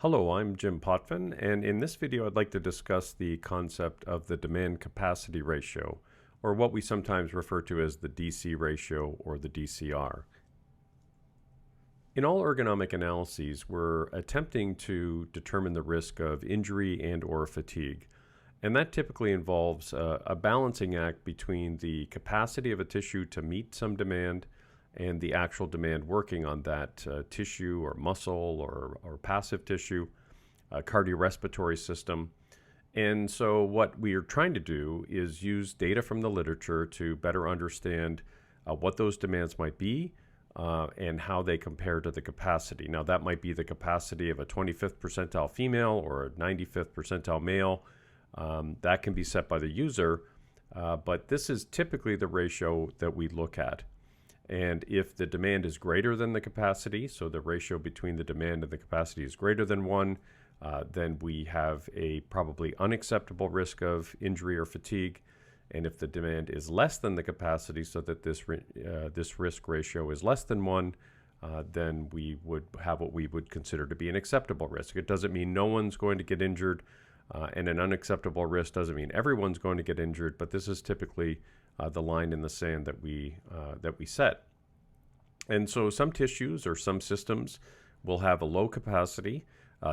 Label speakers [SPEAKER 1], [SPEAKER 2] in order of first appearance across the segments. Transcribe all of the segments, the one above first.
[SPEAKER 1] Hello, I'm Jim Potvin, and in this video I'd like to discuss the concept of the demand capacity ratio, or what we sometimes refer to as the DC ratio or the DCR. In all ergonomic analyses, we're attempting to determine the risk of injury and or fatigue, and that typically involves a balancing act between the capacity of a tissue to meet some demand and the actual demand working on that tissue or muscle or passive tissue, cardiorespiratory system. And so what we are trying to do is use data from the literature to better understand what those demands might be and how they compare to the capacity. Now that might be the capacity of a 25th percentile female or a 95th percentile male. That can be set by the user, but this is typically the ratio that we look at. And if the demand is greater than the capacity, so the ratio between the demand and the capacity is greater than 1, then we have a probably unacceptable risk of injury or fatigue. And if the demand is less than the capacity, so that this risk ratio is less than 1, then we would have what we would consider to be an acceptable risk. It doesn't mean no one's going to get injured, and an unacceptable risk doesn't mean everyone's going to get injured, but this is typically the line in the sand that we set. And so some tissues or some systems will have a low capacity.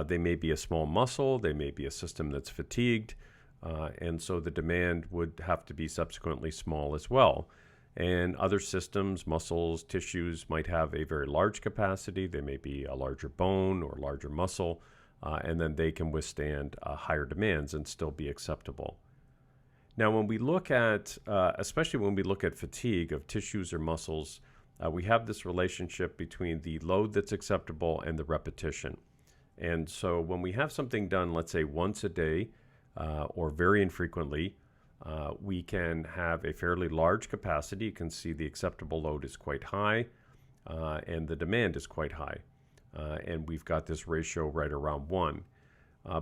[SPEAKER 1] They may be a small muscle, they may be a system that's fatigued, and so the demand would have to be subsequently small as well. And other systems, muscles, tissues might have a very large capacity. They may be a larger bone or larger muscle, and then they can withstand higher demands and still be acceptable. Now, when we look at, especially when we look at fatigue of tissues or muscles, we have this relationship between the load that's acceptable and the repetition. And so when we have something done, let's say once a day or very infrequently, we can have a fairly large capacity. You can see the acceptable load is quite high and the demand is quite high. And we've got this ratio right around 1.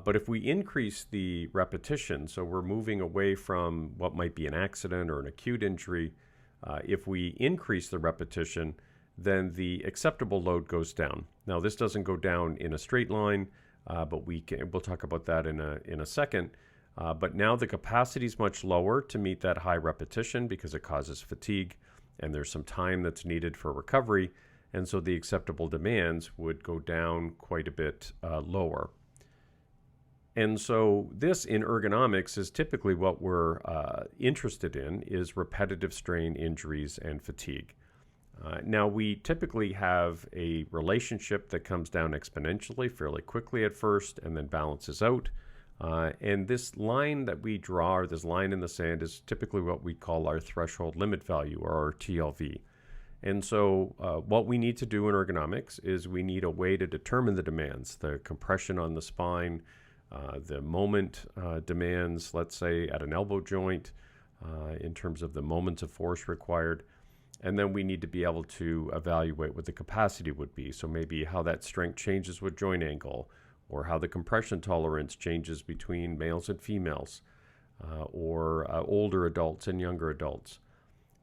[SPEAKER 1] But if we increase the repetition, so we're moving away from what might be an accident or an acute injury, if we increase the repetition, then the acceptable load goes down. Now, this doesn't go down in a straight line, but we'll talk about that in a second. But now the capacity is much lower to meet that high repetition because it causes fatigue, and there's some time that's needed for recovery, and so the acceptable demands would go down quite a bit lower. And so this in ergonomics is typically what we're interested in, is repetitive strain injuries and fatigue. Now we typically have a relationship that comes down exponentially fairly quickly at first and then balances out. And this line that we draw, or this line in the sand, is typically what we call our threshold limit value, or our TLV. And so what we need to do in ergonomics is we need a way to determine the demands, the compression on the spine, the moment demands, let's say at an elbow joint, in terms of the moments of force required. And then we need to be able to evaluate what the capacity would be. So maybe how that strength changes with joint angle, or how the compression tolerance changes between males and females, or older adults and younger adults.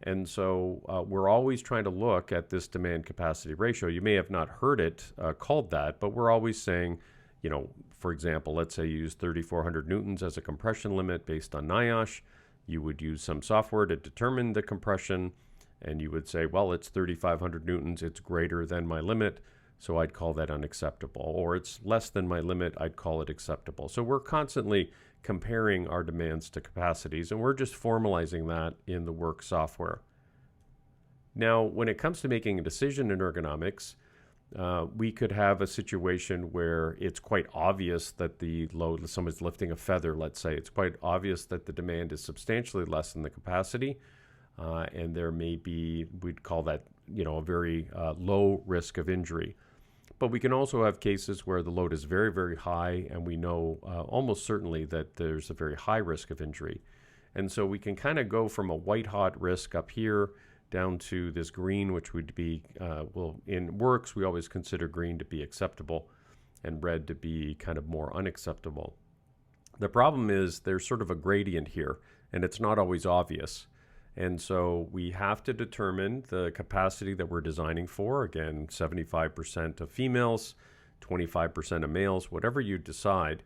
[SPEAKER 1] And so we're always trying to look at this demand capacity ratio. You may have not heard it called that, but we're always saying, you know, for example, let's say you use 3,400 newtons as a compression limit based on NIOSH. You would use some software to determine the compression, and you would say, well, it's 3,500 newtons, it's greater than my limit, so I'd call that unacceptable. Or it's less than my limit, I'd call it acceptable. So we're constantly comparing our demands to capacities, and we're just formalizing that in the work software. Now, when it comes to making a decision in ergonomics, we could have a situation where it's quite obvious that the load, someone's lifting a feather, let's say, it's quite obvious that the demand is substantially less than the capacity. And there may be, we'd call that, you know, a very low risk of injury. But we can also have cases where the load is very, very high, and we know almost certainly that there's a very high risk of injury. And so we can kind of go from a white-hot risk up here down to this green, which would be, well, in works, we always consider green to be acceptable and red to be kind of more unacceptable. The problem is there's sort of a gradient here, and it's not always obvious. And so we have to determine the capacity that we're designing for. Again, 75% of females, 25% of males, whatever you decide.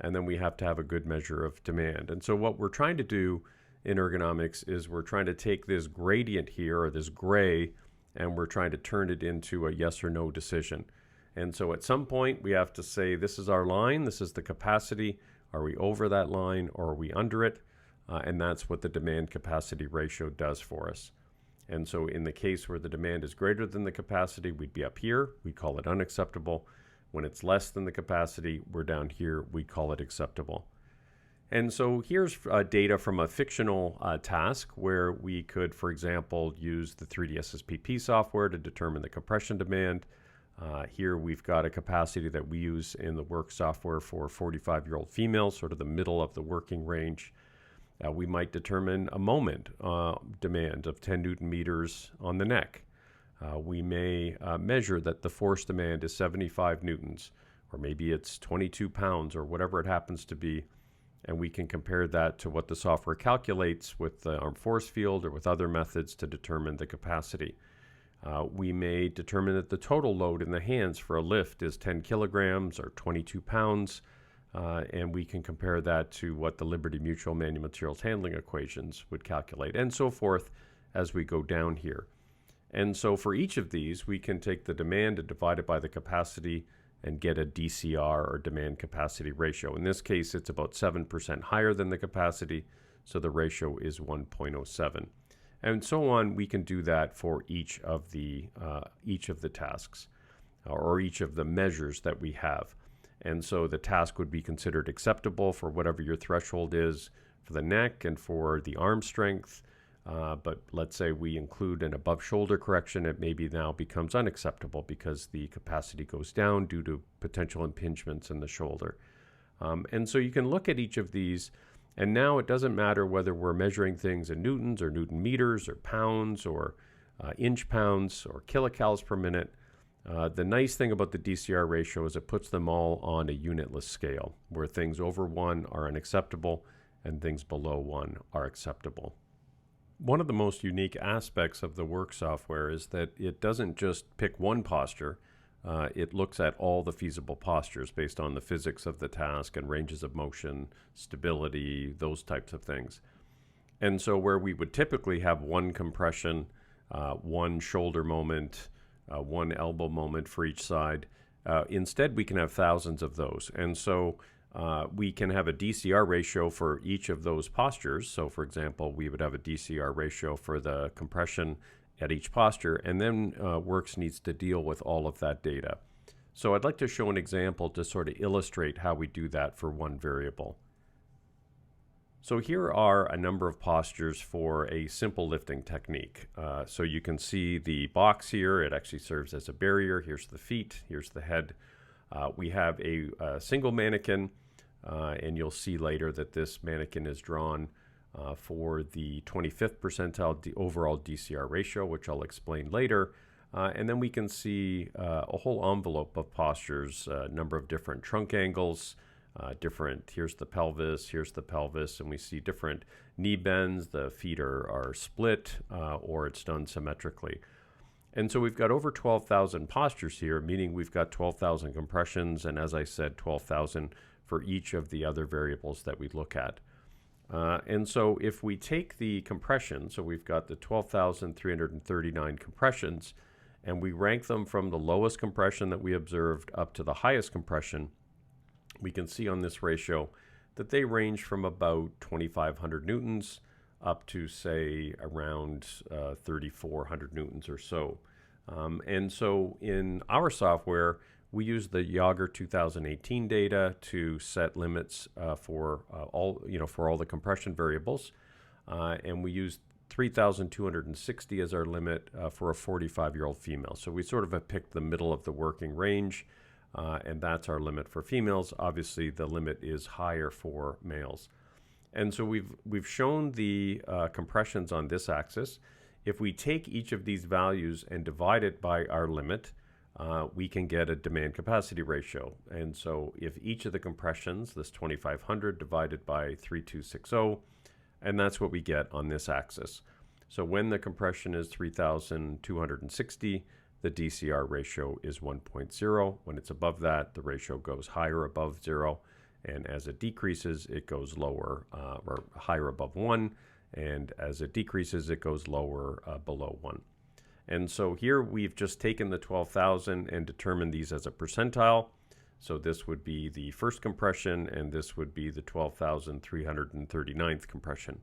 [SPEAKER 1] And then we have to have a good measure of demand. And so what we're trying to do in ergonomics is we're trying to take this gradient here, or this gray, and we're trying to turn it into a yes or no decision. And so at some point we have to say, this is our line, this is the capacity. Are we over that line or are we under it? And that's what the demand capacity ratio does for us. And so in the case where the demand is greater than the capacity, we'd be up here. We call it unacceptable. When it's less than the capacity, we're down here. We call it acceptable. And so here's data from a fictional task where we could, for example, use the 3D SSPP software to determine the compression demand. Here we've got a capacity that we use in the work software for 45-year-old females, sort of the middle of the working range. We might determine a moment demand of 10 Newton meters on the neck. We may measure that the force demand is 75 newtons, or maybe it's 22 pounds, or whatever it happens to be. And we can compare that to what the software calculates with the armed force field or with other methods to determine the capacity. We may determine that the total load in the hands for a lift is 10 kilograms or 22 pounds. And we can compare that to what the Liberty Mutual manual materials handling equations would calculate, and so forth as we go down here. And so for each of these, we can take the demand and divide it by the capacity and get a DCR, or demand capacity ratio. In this case, it's about 7% higher than the capacity, so the ratio is 1.07. And so on, we can do that for each of the tasks, or each of the measures that we have. And so the task would be considered acceptable for whatever your threshold is for the neck and for the arm strength. But let's say we include an above shoulder correction, it maybe now becomes unacceptable because the capacity goes down due to potential impingements in the shoulder. And so you can look at each of these, and now it doesn't matter whether we're measuring things in newtons or newton meters or pounds or inch pounds or kilocalories per minute. The nice thing about the DCR ratio is it puts them all on a unitless scale, where things over 1 are unacceptable and things below 1 are acceptable. One of the most unique aspects of the work software is that it doesn't just pick one posture. It looks at all the feasible postures based on the physics of the task and ranges of motion, stability, those types of things. And so where we would typically have one compression, one shoulder moment, one elbow moment for each side, instead we can have thousands of those. And so we can have a DCR ratio for each of those postures. So for example, we would have a DCR ratio for the compression at each posture, and then Works needs to deal with all of that data. So I'd like to show an example to sort of illustrate how we do that for one variable. So here are a number of postures for a simple lifting technique. So you can see the box here. It actually serves as a barrier. Here's the feet. Here's the head. We have a single mannequin, and you'll see later that this mannequin is drawn for the 25th percentile overall DCR ratio, which I'll explain later. And then we can see a whole envelope of postures, a number of different trunk angles, here's the pelvis, and we see different knee bends. The feet are split, or it's done symmetrically. And so we've got over 12,000 postures here, meaning we've got 12,000 compressions, and as I said, 12,000 for each of the other variables that we look at. And so if we take the compression, so we've got the 12,339 compressions, and we rank them from the lowest compression that we observed up to the highest compression, we can see on this ratio that they range from about 2,500 newtons up to, say, around 3,400 newtons or so. And so in our software, we use the Yager 2018 data to set limits for all the compression variables, and we use 3,260 as our limit for a 45-year-old female. So we sort of have picked the middle of the working range, and that's our limit for females. Obviously, the limit is higher for males. And so we've shown the compressions on this axis. If we take each of these values and divide it by our limit, we can get a demand capacity ratio. And so if each of the compressions, this 2,500 divided by 3,260, and that's what we get on this axis. So when the compression is 3,260, the DCR ratio is 1.0. When it's above that, the ratio goes higher above 0. And as it decreases, it goes lower or higher above 1. And as it decreases, it goes lower below 1. And so here we've just taken the 12,000 and determined these as a percentile. So this would be the first compression, and this would be the 12,339th compression.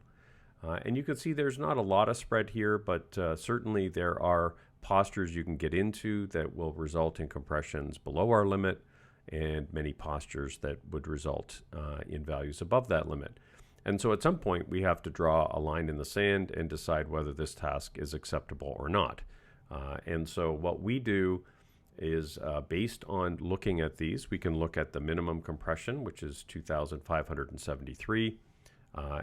[SPEAKER 1] And you can see there's not a lot of spread here, but certainly there are postures you can get into that will result in compressions below our limit, and many postures that would result in values above that limit. And so at some point we have to draw a line in the sand and decide whether this task is acceptable or not. And so what we do is based on looking at these, we can look at the minimum compression, which is 2,573.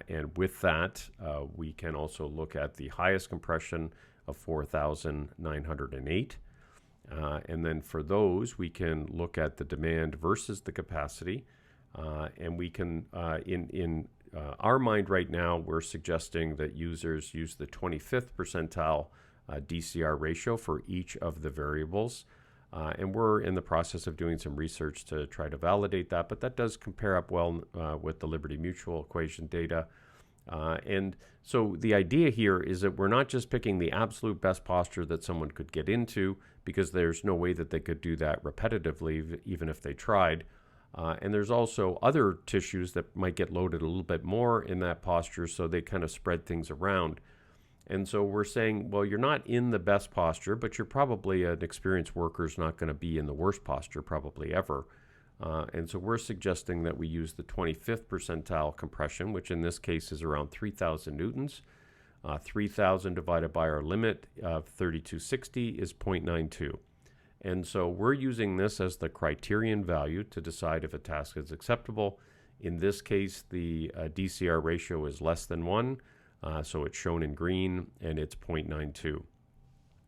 [SPEAKER 1] And with that, we can also look at the highest compression of 4,908. And then for those, we can look at the demand versus the capacity. And we can, in our mind right now, we're suggesting that users use the 25th percentile DCR ratio for each of the variables. And we're in the process of doing some research to try to validate that, but that does compare up well with the Liberty Mutual equation data. And so the idea here is that we're not just picking the absolute best posture that someone could get into, because there's no way that they could do that repetitively, even if they tried. And there's also other tissues that might get loaded a little bit more in that posture, so they kind of spread things around. And so we're saying, well, you're not in the best posture, but you're probably an experienced worker is not going to be in the worst posture probably ever. And so we're suggesting that we use the 25th percentile compression, which in this case is around 3,000 newtons. 3,000 divided by our limit of 3260 is 0.92. And so we're using this as the criterion value to decide if a task is acceptable. In this case, the DCR ratio is less than 1. So it's shown in green, and it's 0.92.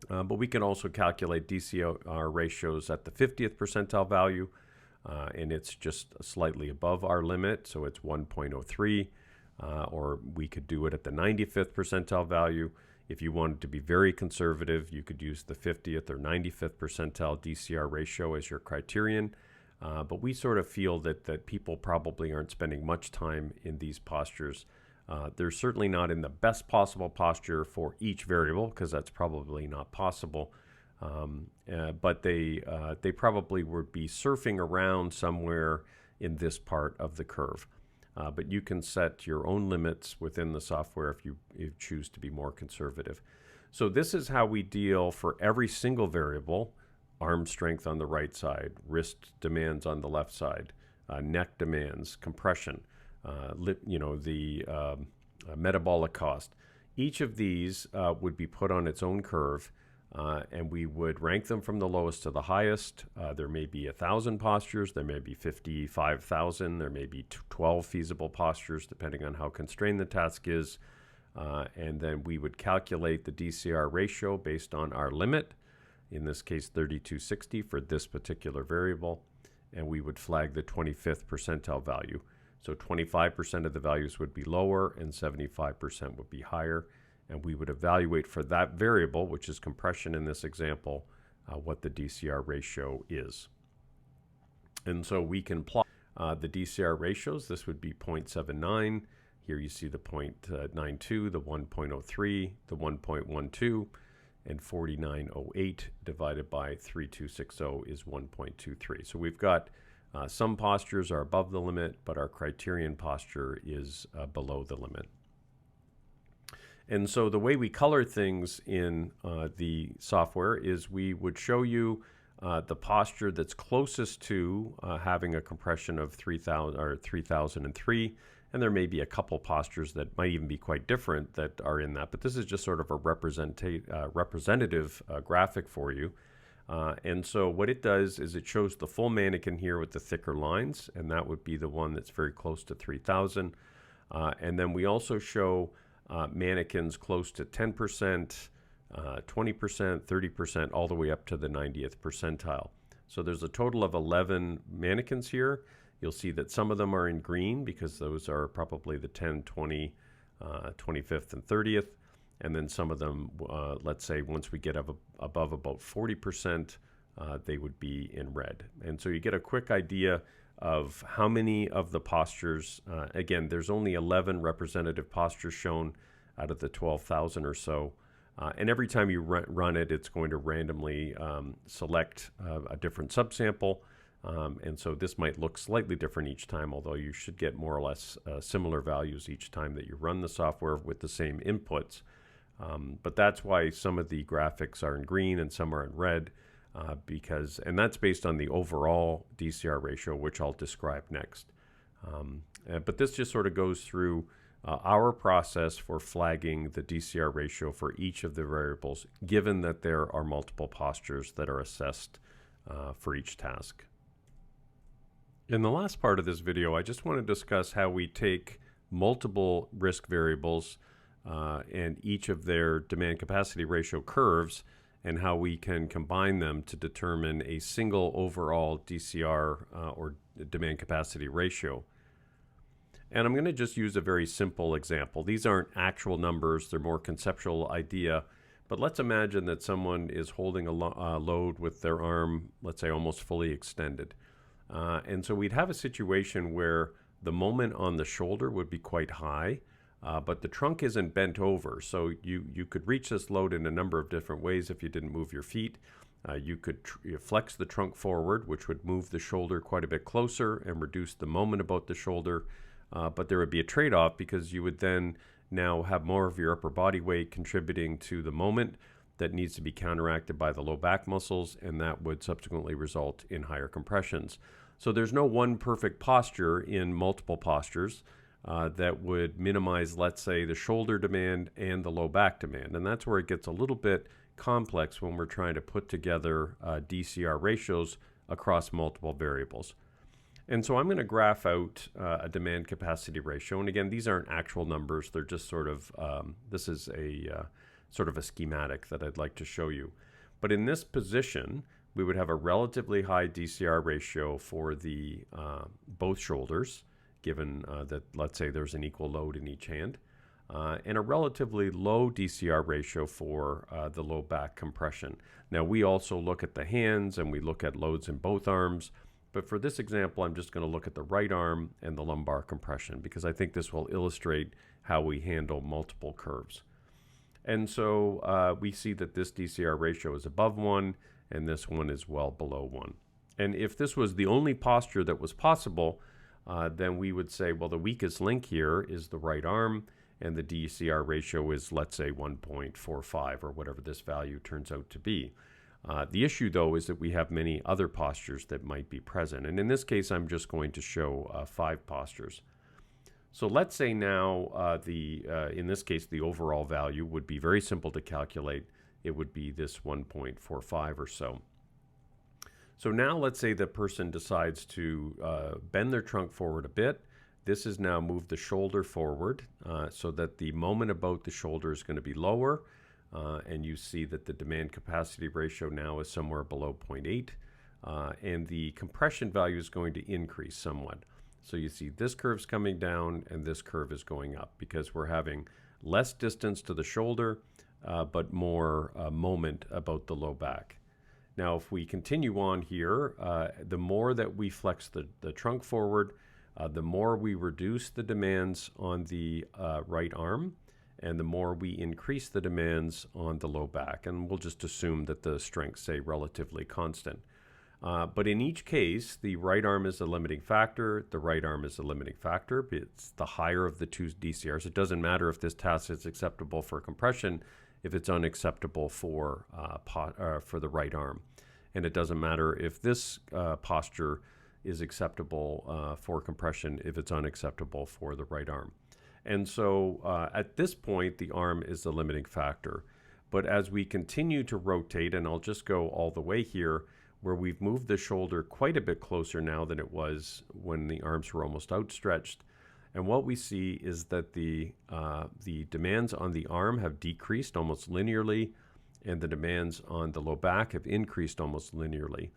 [SPEAKER 1] But we can also calculate DCR ratios at the 50th percentile value, and it's just slightly above our limit, so it's 1.03. Or we could do it at the 95th percentile value. If you wanted to be very conservative, you could use the 50th or 95th percentile DCR ratio as your criterion. But we sort of feel that people probably aren't spending much time in these postures. They're certainly not in the best possible posture for each variable, because that's probably not possible. But they probably would be surfing around somewhere in this part of the curve. But you can set your own limits within the software if you choose to be more conservative. So this is how we deal for every single variable: arm strength on the right side, wrist demands on the left side, neck demands, compression, metabolic cost. Each of these would be put on its own curve, and we would rank them from the lowest to the highest. There may be 1,000 postures, there may be 55,000, there may be 12 feasible postures, depending on how constrained the task is. And then we would calculate the DCR ratio based on our limit, in this case 3260 for this particular variable, and we would flag the 25th percentile value. So 25% of the values would be lower and 75% would be higher. And we would evaluate for that variable, which is compression in this example, what the DCR ratio is. And so we can plot the DCR ratios. This would be 0.79. Here you see the 0.92, the 1.03, the 1.12, and 4908 divided by 3260 is 1.23. So we've got some postures are above the limit, but our criterion posture is below the limit. And so the way we color things in the software is we would show you the posture that's closest to having a compression of 3,000 or 3,003, and there may be a couple postures that might even be quite different that are in that, but this is just sort of a representative graphic for you. And so what it does is it shows the full mannequin here with the thicker lines, and that would be the one that's very close to 3,000. And then we also show mannequins close to 10%, 20%, 30%, all the way up to the 90th percentile. So there's a total of 11 mannequins here. You'll see that some of them are in green because those are probably the 10, 20, 25th, and 30th. And then some of them, let's say once we get above about 40%, they would be in red. And so you get a quick idea of how many of the postures. Again, there's only 11 representative postures shown out of the 12,000 or so. And every time you run it, it's going to randomly select a different subsample. And so this might look slightly different each time, although you should get more or less similar values each time that you run the software with the same inputs. But that's why some of the graphics are in green and some are in red, and that's based on the overall DCR ratio, which I'll describe next. But this just sort of goes through our process for flagging the DCR ratio for each of the variables, given that there are multiple postures that are assessed for each task. In the last part of this video, I just want to discuss how we take multiple risk variables and each of their demand capacity ratio curves and how we can combine them to determine a single overall DCR or demand capacity ratio. And I'm going to just use a very simple example. These aren't actual numbers, they're more conceptual idea. But let's imagine that someone is holding a load with their arm, let's say almost fully extended. And so we'd have a situation where the moment on the shoulder would be quite high, but the trunk isn't bent over. So you could reach this load in a number of different ways if you didn't move your feet. You could flex the trunk forward, which would move the shoulder quite a bit closer and reduce the moment about the shoulder. But there would be a trade-off because you would then now have more of your upper body weight contributing to the moment that needs to be counteracted by the low back muscles, and that would subsequently result in higher compressions. So there's no one perfect posture in multiple postures that would minimize, let's say, the shoulder demand and the low back demand. And that's where it gets a little bit complex when we're trying to put together DCR ratios across multiple variables. And so I'm going to graph out a demand capacity ratio. And again, these aren't actual numbers. They're just sort of, this is a sort of a schematic that I'd like to show you. But in this position, we would have a relatively high DCR ratio for the both shoulders, given that, let's say, there's an equal load in each hand, and a relatively low DCR ratio for the low back compression. Now, we also look at the hands and we look at loads in both arms. But for this example, I'm just going to look at the right arm and the lumbar compression because I think this will illustrate how we handle multiple curves. And so we see that this DCR ratio is above 1 and this one is well below 1. And if this was the only posture that was possible, then we would say, well, the weakest link here is the right arm and the DCR ratio is, let's say, 1.45 or whatever this value turns out to be. The issue, though, is that we have many other postures that might be present. And in this case, I'm just going to show 5 postures. So let's say now, in this case, the overall value would be very simple to calculate. It would be this 1.45 or so. So now let's say the person decides to bend their trunk forward a bit. This has now moved the shoulder forward so that the moment about the shoulder is going to be lower. And you see that the demand capacity ratio now is somewhere below 0.8, and the compression value is going to increase somewhat. So you see this curve's coming down and this curve is going up because we're having less distance to the shoulder, but more moment about the low back. Now, if we continue on here, the more that we flex the trunk forward, the more we reduce the demands on the right arm, and the more we increase the demands on the low back. And we'll just assume that the strengths stay relatively constant. But in each case, the right arm is the limiting factor, the right arm is the limiting factor. It's the higher of the two DCRs. It doesn't matter if this task is acceptable for compression, if it's unacceptable for the right arm. And it doesn't matter if this posture is acceptable for compression, if it's unacceptable for the right arm. And so at this point, the arm is the limiting factor. But as we continue to rotate, and I'll just go all the way here, where we've moved the shoulder quite a bit closer now than it was when the arms were almost outstretched. And what we see is that the demands on the arm have decreased almost linearly, and the demands on the low back have increased almost linearly.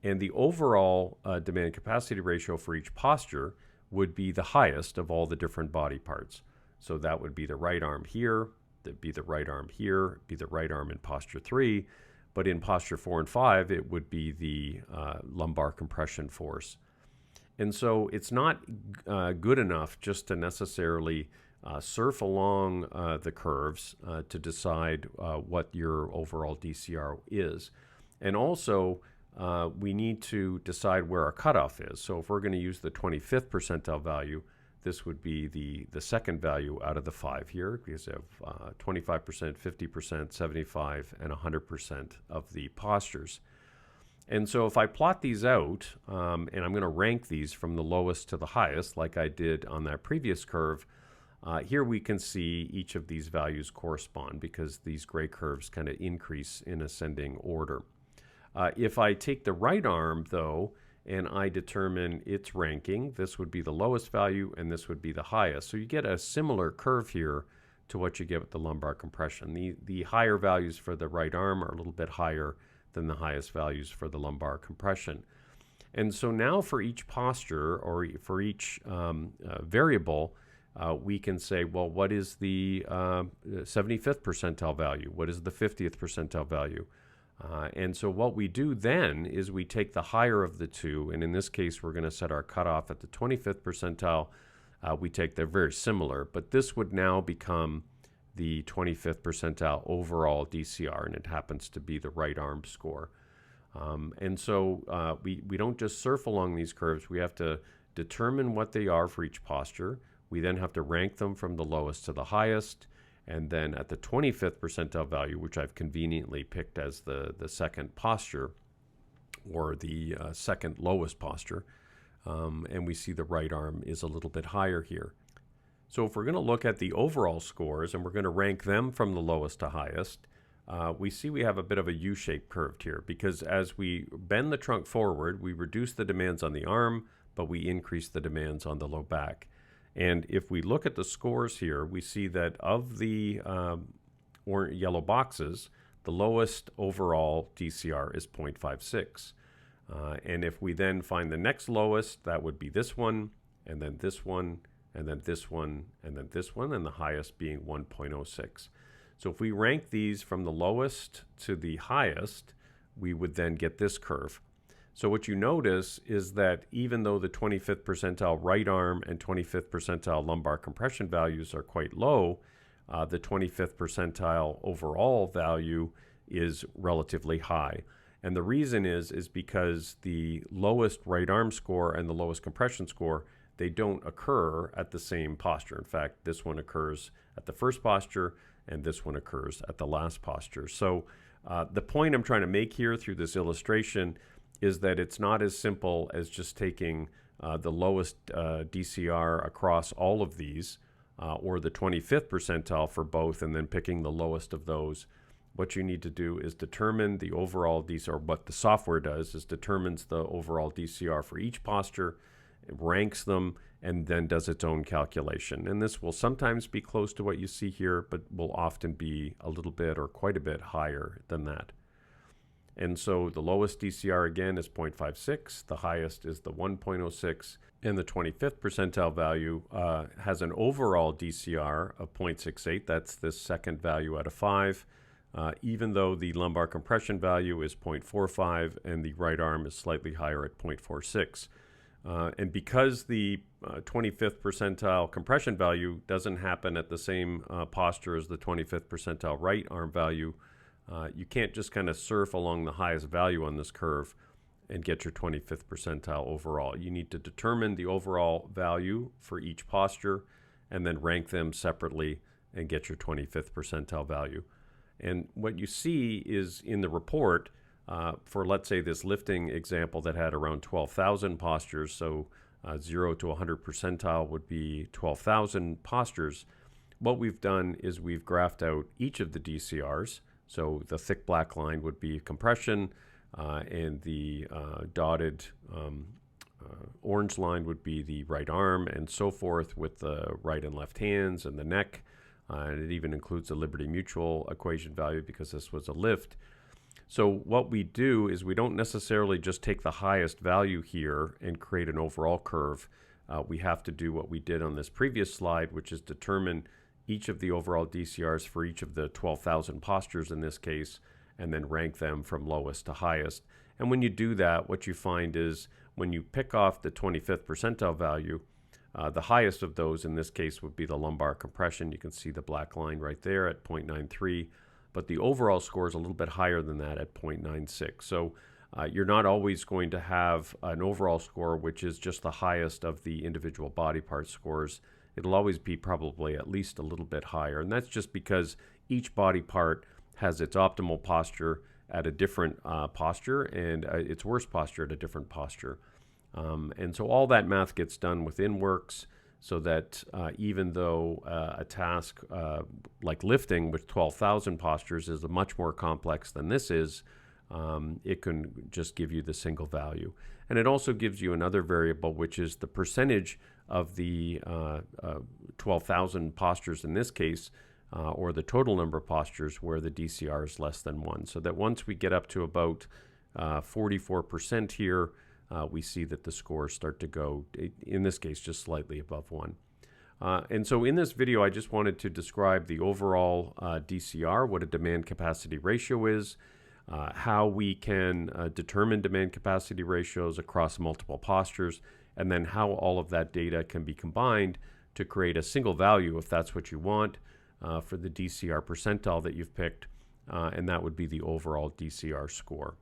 [SPEAKER 1] And the overall demand capacity ratio for each posture would be the highest of all the different body parts. So that would be the right arm here, that'd be the right arm here, be the right arm in posture 3. but in posture 4 and 5, it would be the lumbar compression force. And so it's not good enough just to necessarily surf along the curves to decide what your overall DCR is. And also, we need to decide where our cutoff is. So if we're going to use the 25th percentile value, this would be the second value out of the 5 here, because you have 25%, 50%, 75, and 100% of the postures. And so if I plot these out, and I'm going to rank these from the lowest to the highest, like I did on that previous curve, here we can see each of these values correspond because these gray curves kind of increase in ascending order. If I take the right arm, though, and I determine its ranking, this would be the lowest value and this would be the highest. So you get a similar curve here to what you get with the lumbar compression. The higher values for the right arm are a little bit higher than the highest values for the lumbar compression. And so now for each posture or for each variable, we can say, well, what is the 75th percentile value? What is the 50th percentile value? And so what we do then is we take the higher of the two, and in this case, we're going to set our cutoff at the 25th percentile. We take they're very similar, but this would now become the 25th percentile overall DCR, and it happens to be the right arm score. And so we don't just surf along these curves. We have to determine what they are for each posture. We then have to rank them from the lowest to the highest. And then at the 25th percentile value, which I've conveniently picked as the second posture or the second lowest posture, and we see the right arm is a little bit higher here. So if we're going to look at the overall scores and we're going to rank them from the lowest to highest, we see we have a bit of a U-shaped curve here because as we bend the trunk forward, we reduce the demands on the arm, but we increase the demands on the low back. And if we look at the scores here, we see that of the yellow boxes, the lowest overall DCR is 0.56. And if we then find the next lowest, that would be this one, and then this one, and then this one, and then this one, and the highest being 1.06. So if we rank these from the lowest to the highest, we would then get this curve. So what you notice is that even though the 25th percentile right arm and 25th percentile lumbar compression values are quite low, the 25th percentile overall value is relatively high. And the reason is because the lowest right arm score and the lowest compression score, they don't occur at the same posture. In fact, this one occurs at the first posture and this one occurs at the last posture. So the point I'm trying to make here through this illustration is that it's not as simple as just taking the lowest DCR across all of these or the 25th percentile for both and then picking the lowest of those. What you need to do is determine the overall DCR. What the software does is determines the overall DCR for each posture, it ranks them, and then does its own calculation. And this will sometimes be close to what you see here, but will often be a little bit or quite a bit higher than that. And so the lowest DCR again is 0.56, the highest is the 1.06, and the 25th percentile value has an overall DCR of 0.68. That's the second value out of 5, even though the lumbar compression value is 0.45 and the right arm is slightly higher at 0.46. And because the 25th percentile compression value doesn't happen at the same posture as the 25th percentile right arm value, you can't just kind of surf along the highest value on this curve and get your 25th percentile overall. You need to determine the overall value for each posture and then rank them separately and get your 25th percentile value. And what you see is in the report, for let's say this lifting example that had around 12,000 postures, so 0 to 100 percentile would be 12,000 postures. What we've done is we've graphed out each of the DCRs. So the thick black line would be compression, and the dotted orange line would be the right arm, and so forth with the right and left hands and the neck. And it even includes the Liberty Mutual equation value because this was a lift. So what we do is we don't necessarily just take the highest value here and create an overall curve. We have to do what we did on this previous slide, which is determine each of the overall DCRs for each of the 12,000 postures in this case, and then rank them from lowest to highest. And when you do that, what you find is when you pick off the 25th percentile value, the highest of those in this case would be the lumbar compression. You can see the black line right there at 0.93, but the overall score is a little bit higher than that at 0.96. So you're not always going to have an overall score which is just the highest of the individual body part scores. It'll always be probably at least a little bit higher, and that's just because each body part has its optimal posture at a different posture and its worst posture at a different posture. And so all that math gets done within Works, so that even though a task like lifting with 12,000 postures is much more complex than this is, it can just give you the single value. And it also gives you another variable, which is the percentage of the 12,000 postures in this case, or the total number of postures where the DCR is less than 1. So that once we get up to about 44% here, we see that the scores start to go, in this case, just slightly above 1. And so in this video, I just wanted to describe the overall DCR, what a demand capacity ratio is, how we can determine demand capacity ratios across multiple postures, and then how all of that data can be combined to create a single value, if that's what you want, for the DCR percentile that you've picked, and that would be the overall DCR score.